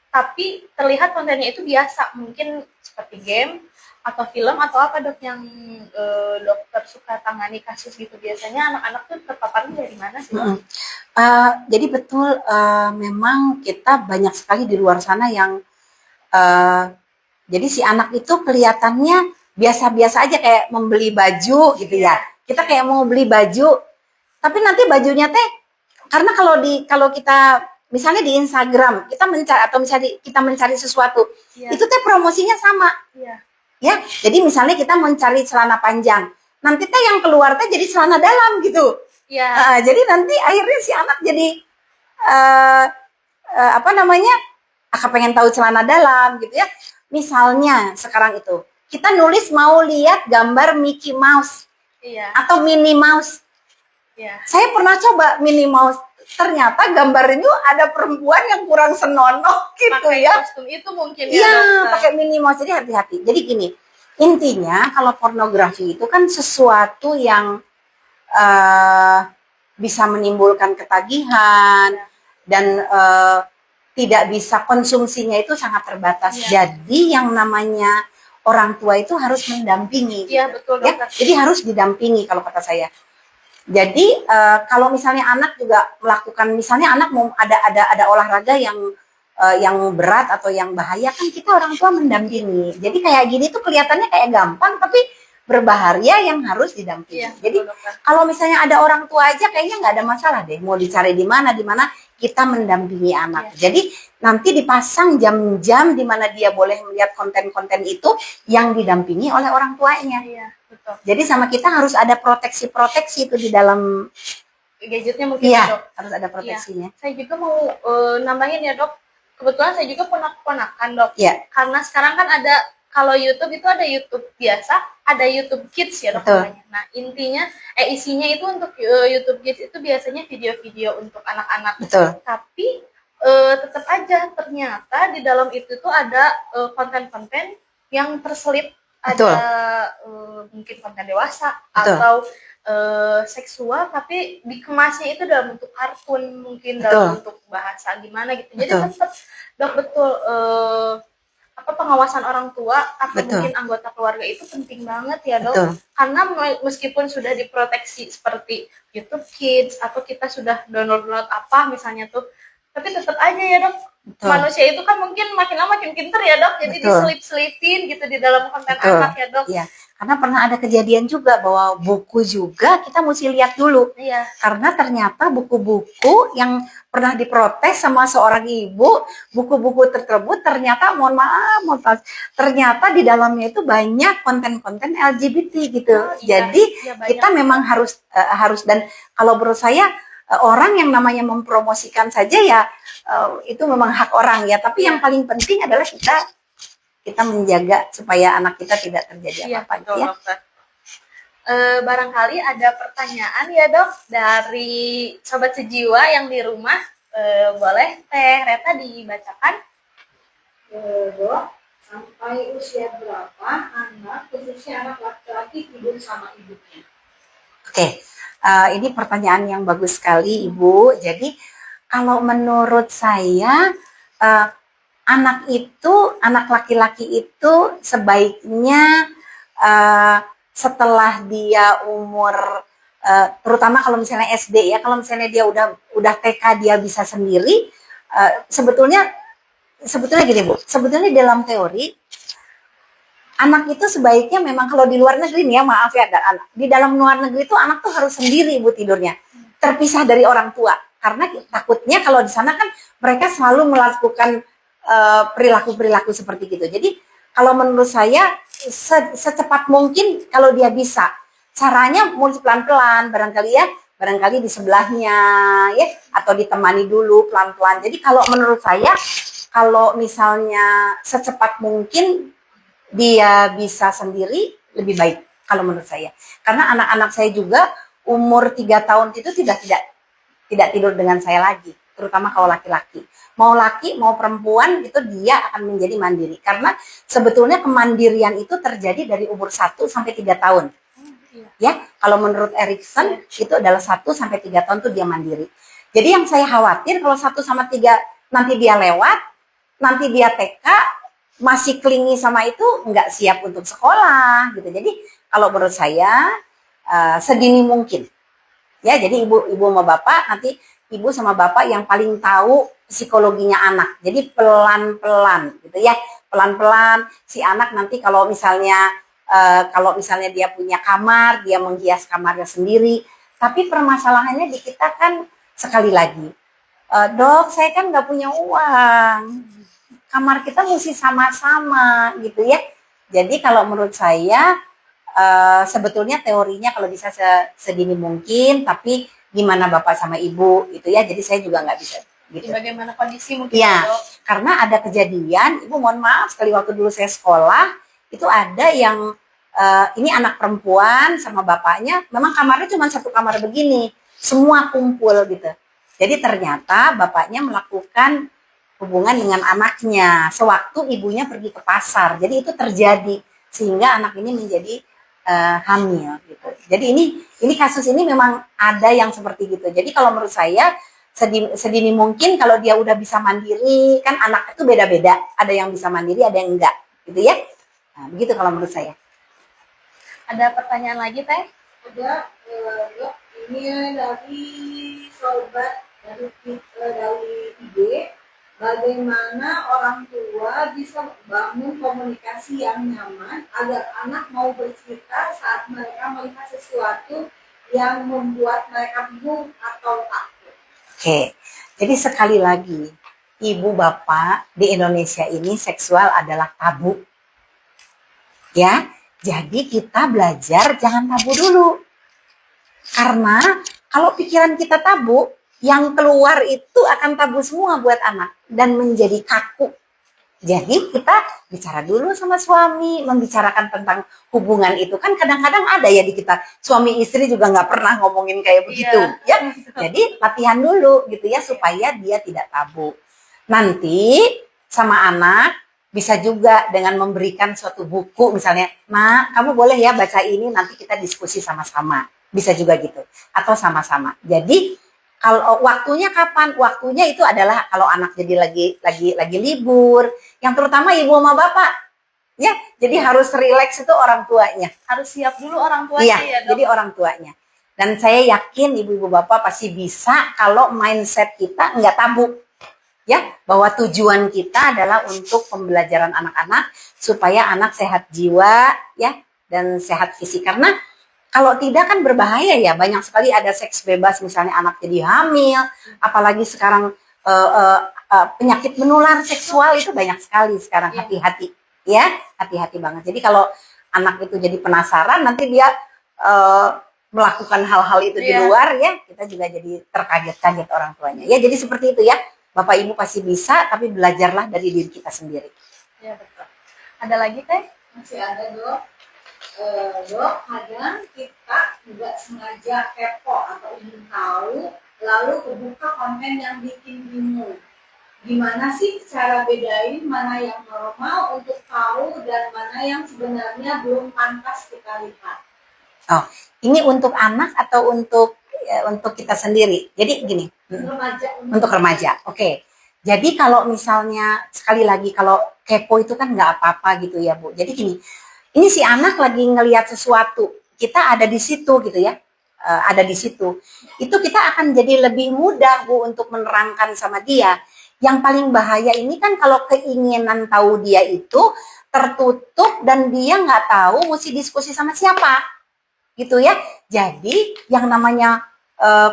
tapi terlihat kontennya itu biasa, mungkin seperti game atau film atau apa dok yang dokter suka tangani kasus gitu? Biasanya anak-anak tuh terpaparnya dari mana sih dok? Jadi betul, memang kita banyak sekali di luar sana yang jadi si anak itu kelihatannya biasa-biasa aja kayak membeli baju gitu ya. Kita kayak mau beli baju, tapi nanti bajunya teh karena kalau kita misalnya di Instagram kita mencari atau misalnya kita mencari sesuatu, itu teh promosinya sama. Ya, jadi misalnya kita mencari celana panjang, nanti teh yang keluar teh jadi celana dalam gitu. Jadi nanti akhirnya si anak jadi apa namanya? Pengen tahu celana dalam gitu ya. Misalnya sekarang itu kita nulis mau lihat gambar Mickey Mouse atau Minnie Mouse. Saya pernah coba Minnie Mouse, ternyata gambarnya ada perempuan yang kurang senonoh gitu pakai ya. Kostum itu mungkin ya. Iya, pakai Minnie Mouse, jadi hati-hati. Jadi gini, intinya kalau pornografi itu kan sesuatu yang bisa menimbulkan ketagihan dan tidak bisa, konsumsinya itu sangat terbatas. Jadi yang namanya orang tua itu harus mendampingi. Iya betul dokter. Ya? Jadi harus didampingi kalau kata saya. Jadi kalau misalnya anak juga melakukan, misalnya anak mau ada olahraga yang berat atau yang bahaya, kan kita orang tua mendampingi. Jadi kayak gini tuh kelihatannya kayak gampang, tapi berbahaya yang harus didampingi. Jadi kalau misalnya ada orang tua aja kayaknya nggak ada masalah deh, mau dicari di mana kita mendampingi anak. Jadi nanti dipasang jam-jam di mana dia boleh melihat konten-konten itu yang didampingi oleh orang tuanya. Betul. Jadi sama kita harus ada proteksi-proteksi itu di dalam gadgetnya mungkin ya, dok. Harus ada proteksinya. Saya juga mau nambahin ya dok. Kebetulan saya juga ponakan dok. Karena sekarang kan ada, kalau YouTube itu ada YouTube biasa, ada YouTube Kids ya dok namanya. Nah intinya, isinya itu untuk YouTube Kids itu biasanya video-video untuk anak-anak. Tapi tetap aja ternyata di dalam itu tuh ada konten-konten yang terselip. Ada mungkin konten dewasa atau seksual, tapi dikemasnya itu dalam bentuk kartun, mungkin dalam bentuk bahasa gimana gitu. Jadi tetap dok betul pengawasan orang tua atau mungkin anggota keluarga itu penting banget ya dok. Karena meskipun sudah diproteksi seperti YouTube Kids atau kita sudah download apa misalnya tuh, tapi tetap aja ya dok. Manusia itu kan mungkin makin lama makin pinter ya dok, jadi diselip-selipin gitu di dalam konten anak ya dok. Iya, karena pernah ada kejadian juga bahwa buku juga kita mesti lihat dulu. Karena ternyata buku-buku yang pernah diprotes sama seorang ibu, buku-buku tersebut ternyata mohon maaf, ternyata di dalamnya itu banyak konten-konten LGBT gitu. Jadi kita memang harus dan kalau menurut saya orang yang namanya mempromosikan saja ya itu memang hak orang ya, tapi yang paling penting adalah kita menjaga supaya anak kita tidak terjadi apa-apa ya. Barangkali ada pertanyaan ya dok dari sobat sejiwa yang di rumah, boleh Teh Reta dibacakan. Dok, sampai usia berapa anak, khususnya anak laki-laki, tidur sama ibunya? Oke. Ini pertanyaan yang bagus sekali Ibu. Jadi kalau menurut saya anak laki-laki itu sebaiknya setelah dia umur terutama kalau misalnya SD ya, kalau misalnya dia udah TK dia bisa sendiri, sebetulnya gini Bu, sebetulnya dalam teori anak itu sebaiknya memang kalau di luar negeri nih ya, maaf ya, di dalam luar negeri itu anak tuh harus sendiri Ibu tidurnya, terpisah dari orang tua, karena takutnya kalau di sana kan mereka selalu melakukan perilaku-perilaku seperti gitu. Jadi kalau menurut saya secepat mungkin kalau dia bisa, caranya mulai pelan-pelan, barangkali di sebelahnya ya, atau ditemani dulu pelan-pelan. Jadi kalau menurut saya, kalau misalnya secepat mungkin dia bisa sendiri lebih baik kalau menurut saya. Karena anak-anak saya juga umur 3 tahun itu tidak tidur dengan saya lagi, terutama kalau laki-laki. Mau laki mau perempuan itu dia akan menjadi mandiri. Karena sebetulnya kemandirian itu terjadi dari umur 1 sampai 3 tahun. Ya, kalau menurut Erikson itu adalah 1 sampai 3 tahun tuh dia mandiri. Jadi yang saya khawatir kalau 1 sama 3 nanti dia lewat, nanti dia TK, masih klingi sama itu, nggak siap untuk sekolah gitu. Jadi kalau menurut saya sedini mungkin. Ya, jadi ibu sama bapak, nanti ibu sama bapak yang paling tahu psikologinya anak. Jadi pelan-pelan gitu ya. Pelan-pelan si anak nanti kalau misalnya dia punya kamar, dia menghias kamarnya sendiri. Tapi permasalahannya di kita kan sekali lagi, dok saya kan nggak punya uang. Kamar kita mesti sama-sama gitu ya. Jadi kalau menurut saya sebetulnya teorinya kalau bisa sedini mungkin, tapi gimana bapak sama ibu gitu ya. Jadi saya juga nggak bisa. Gitu. Bagaimana kondisi mungkin ya, karena ada kejadian, ibu mohon maaf sekali waktu dulu saya sekolah itu ada yang ini anak perempuan sama bapaknya, memang kamarnya cuma satu kamar begini, semua kumpul gitu. Jadi ternyata bapaknya melakukan hubungan dengan anaknya sewaktu ibunya pergi ke pasar. Jadi itu terjadi sehingga anak ini menjadi hamil gitu. Jadi ini kasus ini memang ada yang seperti gitu. Jadi kalau menurut saya sedini mungkin kalau dia udah bisa mandiri, kan anak itu beda-beda. Ada yang bisa mandiri, ada yang enggak, gitu ya. Nah, begitu kalau menurut saya. Ada pertanyaan lagi, Teh? Ada, dok, ini dari sobat dari IG, bagaimana orang tua bisa bangun komunikasi yang nyaman agar anak mau bercerita saat mereka melihat sesuatu yang membuat mereka bingung atau takut. Oke, jadi sekali lagi, ibu bapak di Indonesia ini seksual adalah tabu. Ya, jadi kita belajar jangan tabu dulu. Karena kalau pikiran kita tabu, yang keluar itu akan tabu semua buat anak dan menjadi kaku. Jadi kita bicara dulu sama suami, membicarakan tentang hubungan itu. Kan kadang-kadang ada ya di kita, suami istri juga nggak pernah ngomongin kayak begitu. Ya. Jadi latihan dulu gitu ya, supaya dia tidak tabu. Nanti sama anak bisa juga dengan memberikan suatu buku misalnya, nah kamu boleh ya baca ini, nanti kita diskusi sama-sama. Bisa juga gitu. Atau sama-sama. Jadi kalau waktunya kapan? Waktunya itu adalah kalau anak jadi lagi libur, yang terutama ibu sama bapak. Ya, jadi harus rileks itu orang tuanya. Harus siap dulu orang tuanya ya, Dok. Jadi orang tuanya. Dan saya yakin ibu-ibu bapak pasti bisa kalau mindset kita nggak tabu. Ya, bahwa tujuan kita adalah untuk pembelajaran anak-anak supaya anak sehat jiwa ya dan sehat fisik. Karena kalau tidak kan berbahaya ya, banyak sekali ada seks bebas misalnya anak jadi hamil, apalagi sekarang penyakit menular seksual itu banyak sekali sekarang. Hati-hati ya, hati-hati banget. Jadi kalau anak itu jadi penasaran, nanti dia melakukan hal-hal itu di luar ya, kita juga jadi terkaget-kaget orang tuanya. Ya jadi seperti itu ya, Bapak Ibu pasti bisa, tapi belajarlah dari diri kita sendiri. Ya betul. Ada lagi Teh? Masih ada dok. Dok, kadang kita nggak sengaja kepo atau ingin tahu, lalu kebuka konten yang bikin bingung. Gimana sih cara bedain mana yang normal untuk tahu dan mana yang sebenarnya belum pantas kita lihat? Oh, ini untuk anak atau untuk kita sendiri? Jadi gini, untuk remaja. Oke. Jadi kalau misalnya sekali lagi kalau kepo itu kan nggak apa-apa gitu ya Bu. Jadi gini. Ini si anak lagi ngelihat sesuatu, kita ada di situ gitu ya, ada di situ. Itu kita akan jadi lebih mudah Bu untuk menerangkan sama dia. Yang paling bahaya ini kan kalau keinginan tahu dia itu tertutup dan dia nggak tahu mesti diskusi sama siapa, gitu ya. Jadi yang namanya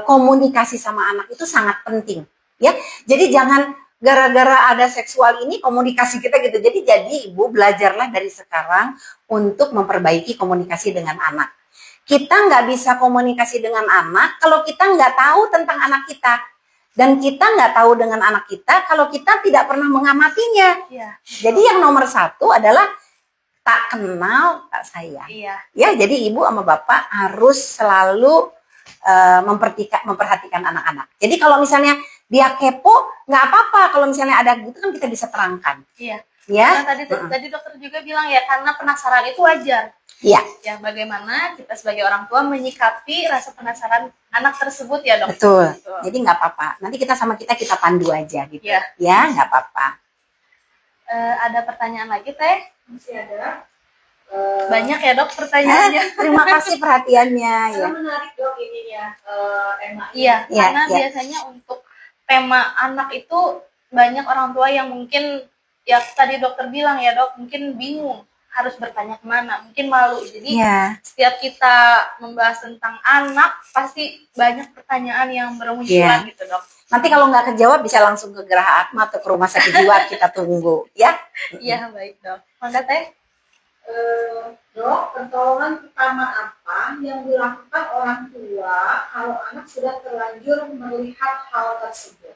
komunikasi sama anak itu sangat penting, ya. Jadi jangan gara-gara ada seksual ini komunikasi kita gitu. Jadi Ibu belajarlah dari sekarang untuk memperbaiki komunikasi dengan anak. Kita nggak bisa komunikasi dengan anak kalau kita nggak tahu tentang anak kita. Dan kita nggak tahu dengan anak kita kalau kita tidak pernah mengamatinya. Iya. Jadi yang nomor satu adalah tak kenal tak sayang. Iya. Ya, jadi ibu sama bapak harus selalu memperhatikan anak-anak. Jadi kalau misalnya dia kepo, nggak apa-apa. Kalau misalnya ada gitu kan kita bisa terangkan. Iya. Ya. Nah, tadi dokter juga bilang ya, karena penasaran itu wajar. Iya. Ya, bagaimana kita sebagai orang tua menyikapi rasa penasaran anak tersebut ya dok. Betul. Jadi nggak apa-apa. Nanti kita sama kita pandu aja gitu. Iya. Ya, nggak apa-apa. Ada pertanyaan lagi Teh? Masih ada. Banyak ya Dok pertanyaannya. Terima kasih perhatiannya ya. Menarik Dok ini ya temanya. Iya, karena ya. biasanya untuk tema anak itu banyak orang tua yang mungkin ya tadi dokter bilang ya Dok, mungkin bingung harus bertanya kemana, mungkin malu. Jadi setiap kita membahas tentang anak pasti banyak pertanyaan yang bermunculan gitu Dok. Nanti kalau nggak kejawab bisa langsung ke Geraha Atma atau ke rumah sakit jiwa, kita tunggu ya. Iya baik Dok. Maka Teh. Dok, pertolongan pertama apa yang dilakukan orang tua kalau anak sudah terlanjur melihat hal tersebut?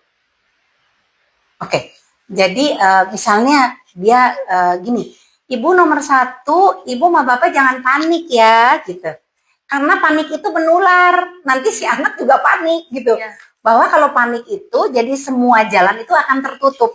Oke, jadi misalnya dia gini, ibu nomor 1, ibu sama bapak jangan panik ya, gitu. Karena panik itu menular, nanti si anak juga panik gitu. Bahwa kalau panik itu, jadi semua jalan itu akan tertutup.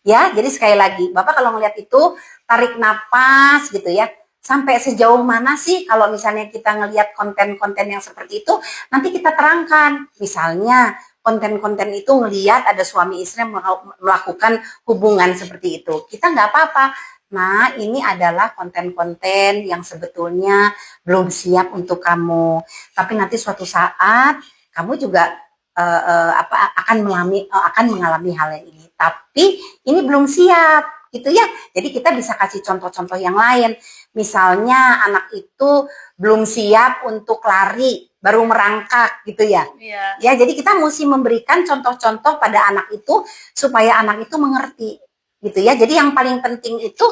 Ya, jadi sekali lagi, Bapak kalau ngelihat itu, tarik napas gitu ya. Sampai sejauh mana sih kalau misalnya kita ngelihat konten-konten yang seperti itu, nanti kita terangkan. Misalnya, konten-konten itu ngelihat ada suami istri melakukan hubungan seperti itu. Kita nggak apa-apa. Nah, ini adalah konten-konten yang sebetulnya belum siap untuk kamu. Tapi nanti suatu saat, kamu juga akan mengalami hal yang ini. Tapi ini belum siap gitu ya. Jadi kita bisa kasih contoh-contoh yang lain. Misalnya anak itu belum siap untuk lari, baru merangkak gitu ya. Ya, jadi kita mesti memberikan contoh-contoh pada anak itu supaya anak itu mengerti gitu ya. Jadi yang paling penting itu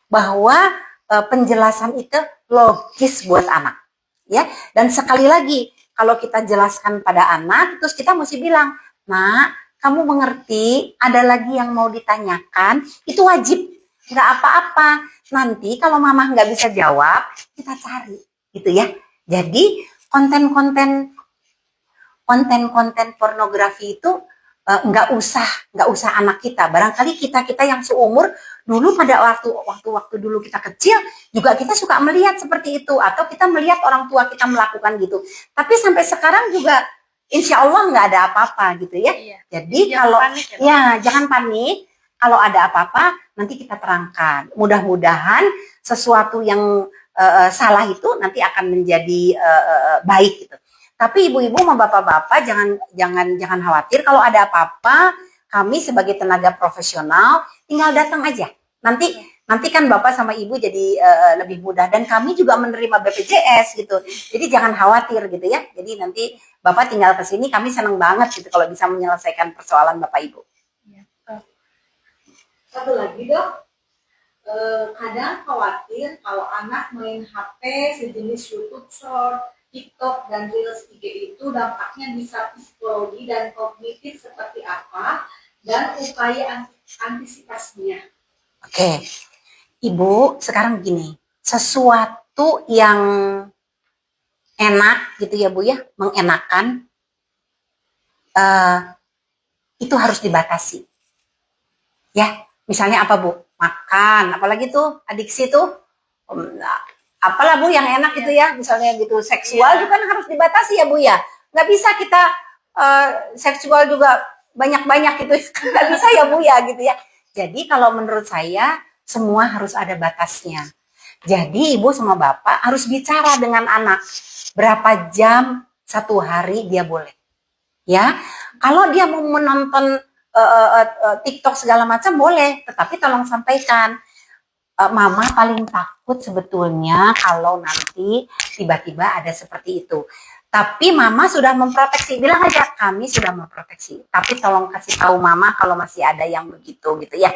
bahwa penjelasan itu logis buat anak. Ya, dan sekali lagi kalau kita jelaskan pada anak, terus kita mesti bilang, "Nak, kamu mengerti, ada lagi yang mau ditanyakan, itu wajib, nggak apa-apa. Nanti kalau mama nggak bisa jawab, kita cari." Gitu ya. Jadi konten-konten pornografi itu nggak usah anak kita. Barangkali kita yang seumur dulu pada waktu dulu kita kecil juga kita suka melihat seperti itu, atau kita melihat orang tua kita melakukan gitu. Tapi sampai sekarang juga insya Allah nggak ada apa-apa gitu ya. Jadi kalau jangan panik. Kalau ada apa-apa nanti kita terangkan. Mudah-mudahan sesuatu yang salah itu nanti akan menjadi baik gitu. Tapi ibu-ibu sama bapak-bapak jangan khawatir. Kalau ada apa-apa, kami sebagai tenaga profesional tinggal datang aja. Nanti kan bapak sama ibu jadi lebih mudah, dan kami juga menerima BPJS gitu. Jadi jangan khawatir gitu ya. Jadi nanti bapak tinggal ke sini, kami senang banget gitu kalau bisa menyelesaikan persoalan bapak ibu. Satu lagi Dok, kadang khawatir kalau anak main HP sejenis YouTube Short, TikTok, dan Reels IG itu dampaknya bisa psikologi dan kognitif seperti apa, dan upaya antisipasinya. Oke, Ibu sekarang begini, sesuatu yang enak gitu ya Bu ya, mengenakan, itu harus dibatasi. Ya, misalnya apa Bu? Makan, apalagi tuh adiksi tuh, apalah Bu yang enak gitu ya, misalnya gitu. Seksual juga kan harus dibatasi ya Bu ya. Nggak bisa kita seksual juga banyak-banyak gitu, nggak bisa ya Bu ya gitu ya. Jadi kalau menurut saya semua harus ada batasnya. Jadi ibu sama bapak harus bicara dengan anak berapa jam satu hari dia boleh. Ya, kalau dia mau menonton TikTok segala macam boleh, tetapi tolong sampaikan. Mama paling takut sebetulnya kalau nanti tiba-tiba ada seperti itu. Tapi mama sudah memproteksi, bilang aja kami sudah memproteksi. Tapi tolong kasih tahu mama kalau masih ada yang begitu gitu ya.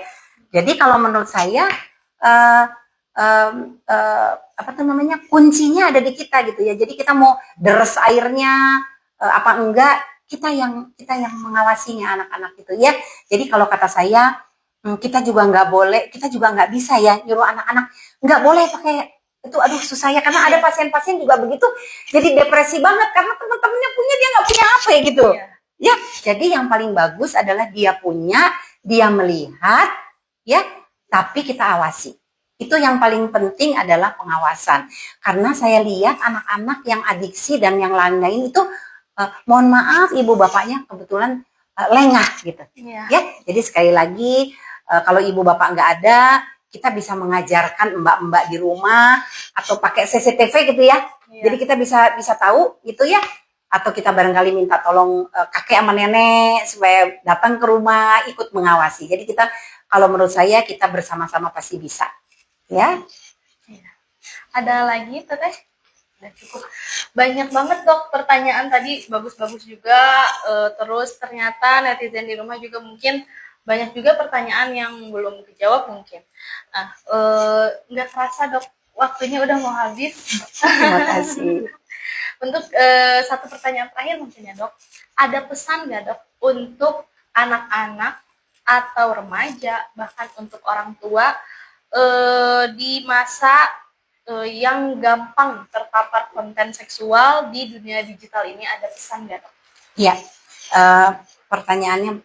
Jadi kalau menurut saya apa tuh namanya, kuncinya ada di kita gitu ya. Jadi kita mau deres airnya apa enggak, kita yang mengawasinya anak-anak gitu ya. Jadi kalau kata saya, kita juga nggak boleh, kita juga nggak bisa ya nyuruh anak-anak nggak boleh pakai itu, aduh susah ya, karena ada pasien-pasien juga begitu jadi depresi banget karena teman-temannya punya, dia nggak punya HP gitu ya. Jadi yang paling bagus adalah dia punya, dia melihat ya, tapi kita awasi. Itu yang paling penting adalah pengawasan, karena saya lihat anak-anak yang adiksi dan yang lain-lain itu mohon maaf ibu bapaknya kebetulan lengah gitu ya. Jadi sekali lagi kalau ibu bapak nggak ada, kita bisa mengajarkan mbak-mbak di rumah atau pakai CCTV gitu ya. Jadi kita bisa tahu gitu ya. Atau kita barangkali minta tolong kakek sama nenek supaya datang ke rumah ikut mengawasi. Jadi kita, kalau menurut saya, kita bersama-sama pasti bisa. Ya. Ada lagi Teteh? Udah cukup. Banyak banget Dok pertanyaan tadi, bagus-bagus juga. Terus ternyata netizen di rumah juga mungkin banyak juga pertanyaan yang belum dijawab mungkin. Nah, nggak kerasa Dok, waktunya udah mau habis. Terima kasih. Untuk satu pertanyaan terakhir mungkin ya Dok, ada pesan nggak Dok untuk anak-anak atau remaja, bahkan untuk orang tua di masa yang gampang terpapar konten seksual di dunia digital ini, ada pesan nggak Dok? Ya, pertanyaannya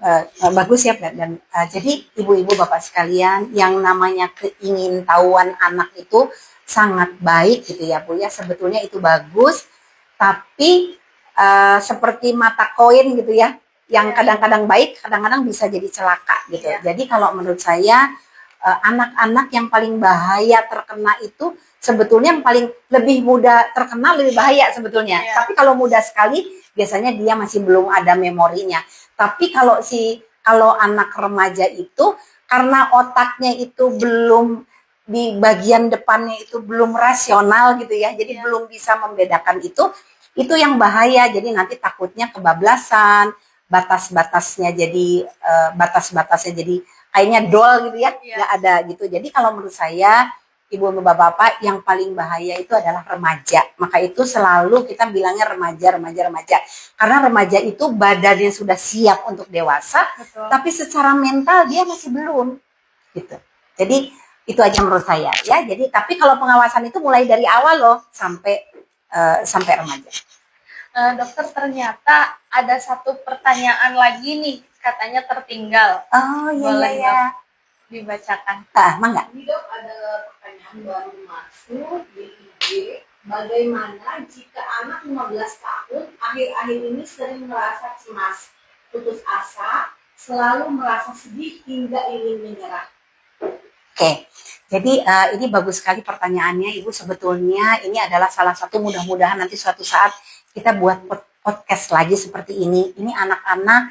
bagus ya, dan jadi ibu-ibu bapak sekalian, yang namanya keingintahuan anak itu sangat baik gitu ya Bu ya, sebetulnya itu bagus. Tapi seperti mata koin gitu ya, yang kadang-kadang baik, kadang-kadang bisa jadi celaka gitu. Jadi kalau menurut saya, anak-anak yang paling bahaya terkena itu sebetulnya yang paling lebih mudah terkena, lebih bahaya sebetulnya. Tapi kalau mudah sekali, biasanya dia masih belum ada memorinya. Tapi kalau anak remaja itu, karena otaknya itu belum, di bagian depannya itu belum rasional gitu ya, jadi belum bisa membedakan itu yang bahaya. Jadi nanti takutnya kebablasan, batas-batasnya jadi kayaknya doll gitu ya, nggak ada gitu. Jadi kalau menurut saya, ibu bapak-bapak, yang paling bahaya itu adalah remaja. Maka itu selalu kita bilangnya remaja. Karena remaja itu badannya sudah siap untuk dewasa, tapi secara mental dia masih belum gitu. Jadi itu aja menurut saya ya. Jadi tapi kalau pengawasan itu mulai dari awal loh sampai remaja. Dokter, ternyata ada satu pertanyaan lagi nih, katanya tertinggal. Oh iya. Boleh ya. Dibacakan. Mangga. Ini Dok, ada pertanyaan baru masuk di IG. Bagaimana jika anak 15 tahun akhir-akhir ini sering merasa cemas, putus asa, selalu merasa sedih hingga ingin menyerah? Oke, jadi ini bagus sekali pertanyaannya Ibu. Sebetulnya ini adalah salah satu, mudah-mudahan nanti suatu saat kita buat podcast lagi seperti ini. Ini anak-anak,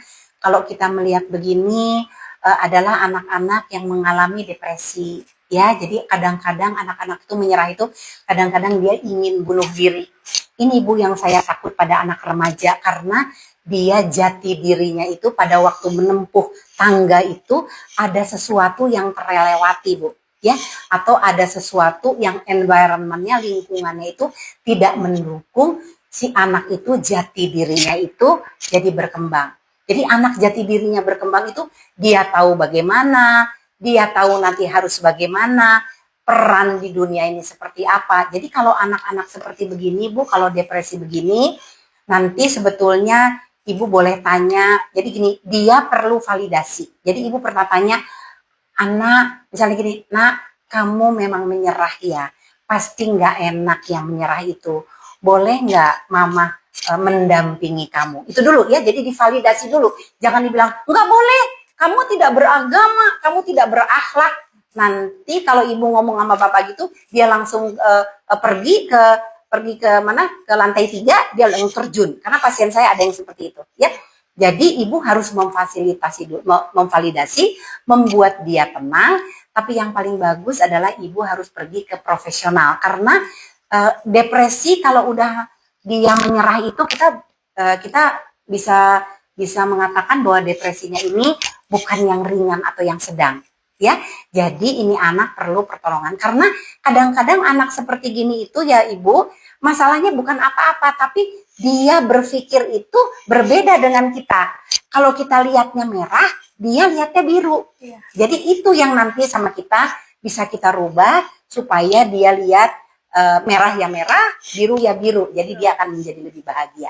kalau kita melihat begini, adalah anak-anak yang mengalami depresi. Ya, jadi kadang-kadang anak-anak itu menyerah itu, kadang-kadang dia ingin bunuh diri. Ini Bu yang saya takut pada anak remaja, karena dia jati dirinya itu pada waktu menempuh tangga itu ada sesuatu yang terlewati Bu ya, atau ada sesuatu yang environmentnya, lingkungannya itu tidak mendukung si anak itu jati dirinya itu jadi berkembang. Jadi anak jati dirinya berkembang itu dia tahu bagaimana, dia tahu nanti harus bagaimana, peran di dunia ini seperti apa. Jadi kalau anak-anak seperti begini Bu, kalau depresi begini, nanti sebetulnya Ibu boleh tanya, jadi gini, dia perlu validasi. Jadi Ibu pernah tanya, anak, misalnya gini, nak, kamu memang menyerah ya, pasti nggak enak yang menyerah itu. Boleh nggak mama mendampingi kamu? Itu dulu ya, jadi divalidasi dulu. Jangan dibilang, nggak boleh, kamu tidak beragama, kamu tidak berakhlak. Nanti kalau Ibu ngomong sama bapak gitu, dia langsung pergi ke mana, ke lantai 3, dia langsung terjun, karena pasien saya ada yang seperti itu ya. Jadi Ibu harus memvalidasi, membuat dia tenang. Tapi yang paling bagus adalah Ibu harus pergi ke profesional, karena depresi kalau udah dia menyerah itu, kita bisa mengatakan bahwa depresinya ini bukan yang ringan atau yang sedang ya. Jadi ini anak perlu pertolongan, karena kadang-kadang anak seperti gini itu ya Ibu, masalahnya bukan apa-apa, tapi dia berpikir itu berbeda dengan kita. Kalau kita lihatnya merah, dia lihatnya biru. Jadi itu yang nanti sama kita bisa kita rubah supaya dia lihat merah ya merah, biru ya biru. Jadi dia akan menjadi lebih bahagia.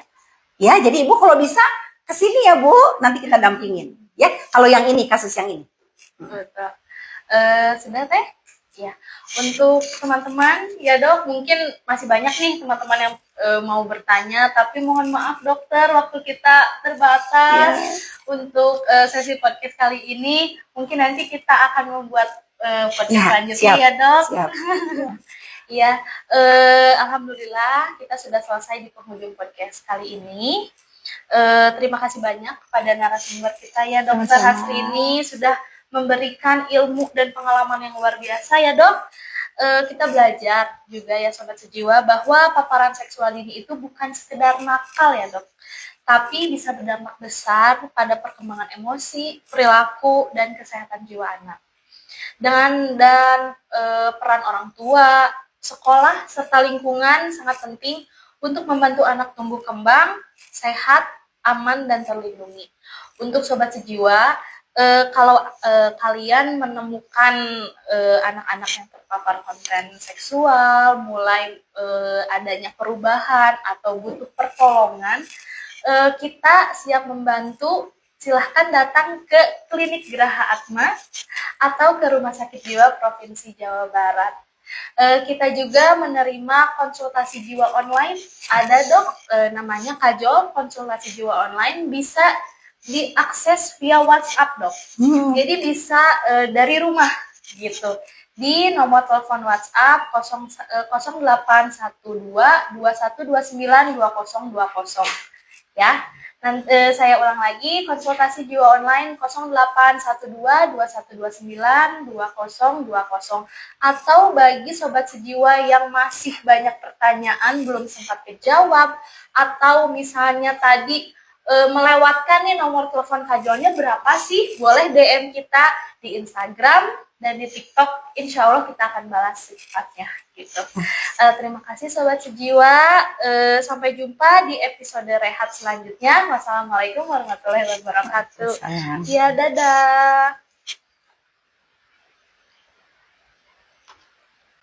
Ya, jadi Ibu kalau bisa kesini ya Bu, nanti kita dampingin. Ya, kalau yang ini, kasus yang ini. Betul. Sebenarnya ya, untuk teman-teman ya Dok, mungkin masih banyak nih teman-teman yang mau bertanya, tapi mohon maaf dokter, waktu kita terbatas. untuk sesi podcast kali ini. Mungkin nanti kita akan membuat podcast selanjutnya siap, ya dok. Siap. Ya, alhamdulillah kita sudah selesai di penghujung podcast kali ini. Terima kasih banyak kepada narasumber kita ya Dokter Hasrini sudah memberikan ilmu dan pengalaman yang luar biasa ya dok. Kita belajar juga ya Sobat Sejiwa bahwa paparan seksual ini itu bukan sekedar nakal ya dok, tapi bisa berdampak besar pada perkembangan emosi, perilaku, dan kesehatan jiwa anak. Dan peran orang tua, sekolah, serta lingkungan sangat penting untuk membantu anak tumbuh kembang, sehat, aman, dan terlindungi. Untuk Sobat Sejiwa, kalau kalian menemukan anak-anak yang terpapar konten seksual, mulai adanya perubahan atau butuh pertolongan, kita siap membantu. Silahkan datang ke Klinik Geraha Atma atau ke Rumah Sakit Jiwa Provinsi Jawa Barat. Kita juga menerima konsultasi jiwa online. Ada dok, namanya Kajol, konsultasi jiwa online bisa diakses via WhatsApp dok. Jadi bisa dari rumah gitu. Di nomor telepon WhatsApp 0812 2129 2020 ya. Nanti saya ulang lagi, konsultasi jiwa online 0812 2129 2020. Atau bagi Sobat Sejiwa yang masih banyak pertanyaan belum sempat dijawab, atau misalnya tadi melewatkan nih nomor telepon Kajolnya berapa sih, boleh DM kita di Instagram dan di TikTok, insya Allah kita akan balas secepatnya gitu. Terima kasih Sobat Sejiwa, sampai jumpa di episode rehat selanjutnya. Wassalamualaikum warahmatullahi wabarakatuh. Ya, dadah.